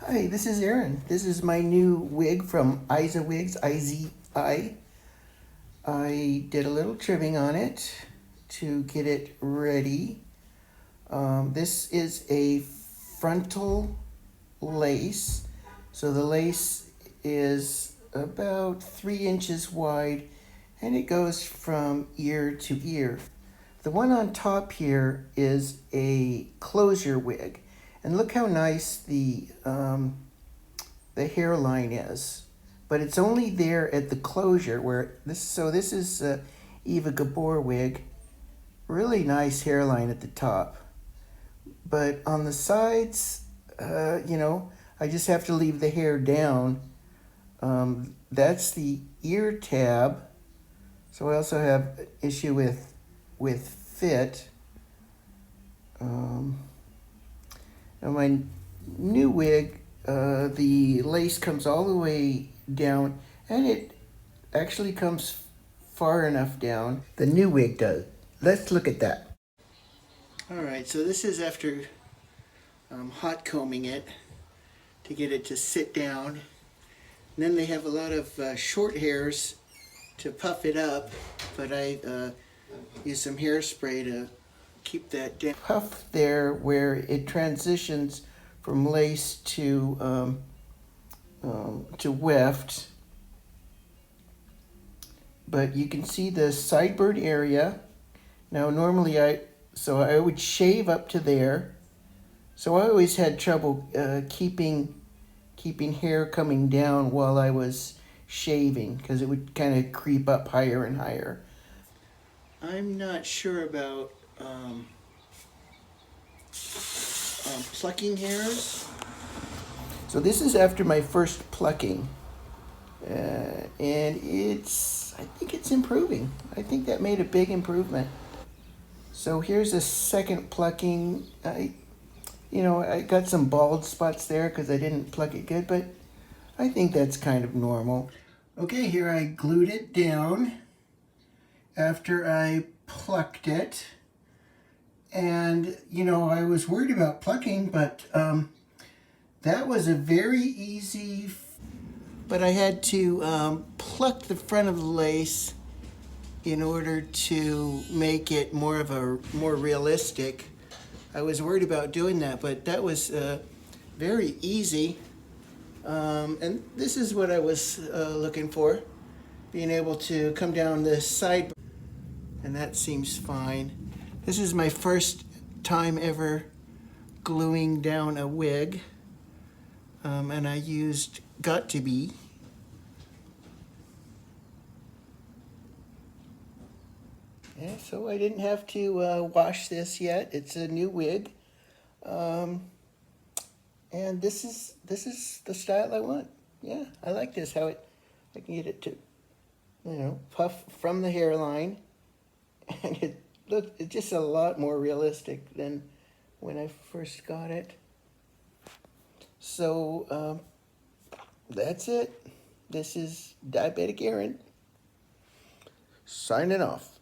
Hi, this is Aaron. This is my new wig from IZIWIG's, I-Z-I. I did a little trimming on it to get it ready. This is a frontal lace. So the lace is about 3 inches wide and it goes from ear to ear. The one on top here is a closure wig. And look how nice the hairline is. But it's only there at the closure where this, so this is Eva Gabor wig. Really nice hairline at the top. But on the sides, I just have to leave the hair down. That's the ear tab. So I also have an issue with fit. Now my new wig, the lace comes all the way down, and it actually comes far enough down. The new wig does. Let's look at that. All right, so this is after hot combing it to get it to sit down. And then they have a lot of short hairs to puff it up, but I use some hairspray to keep that down. Puff there where it transitions from lace to weft. But you can see the sideburn area. Now normally I would shave up to there. So I always had trouble keeping hair coming down while I was shaving because it would kind of creep up higher and higher. I'm not sure about plucking hairs. So this is after my first plucking, and I think it's improving. I think that made a big improvement. So here's a second plucking. I got some bald spots there because I didn't pluck it good, but I think that's kind of normal. Okay, here I glued it down after I plucked it. And, I was worried about plucking, but that was a very easy... But I had to pluck the front of the lace in order to make it more realistic. I was worried about doing that, but that was very easy. And this is what I was looking for, being able to come down this side, and that seems fine. This is my first time ever gluing down a wig, and I used Got2b. Yeah, so I didn't have to wash this yet. It's a new wig, and this is the style I want. Yeah, I like this. I can get it to, puff from the hairline, and it's just a lot more realistic than when I first got it. So that's it. This is Diabetic Aaron signing off.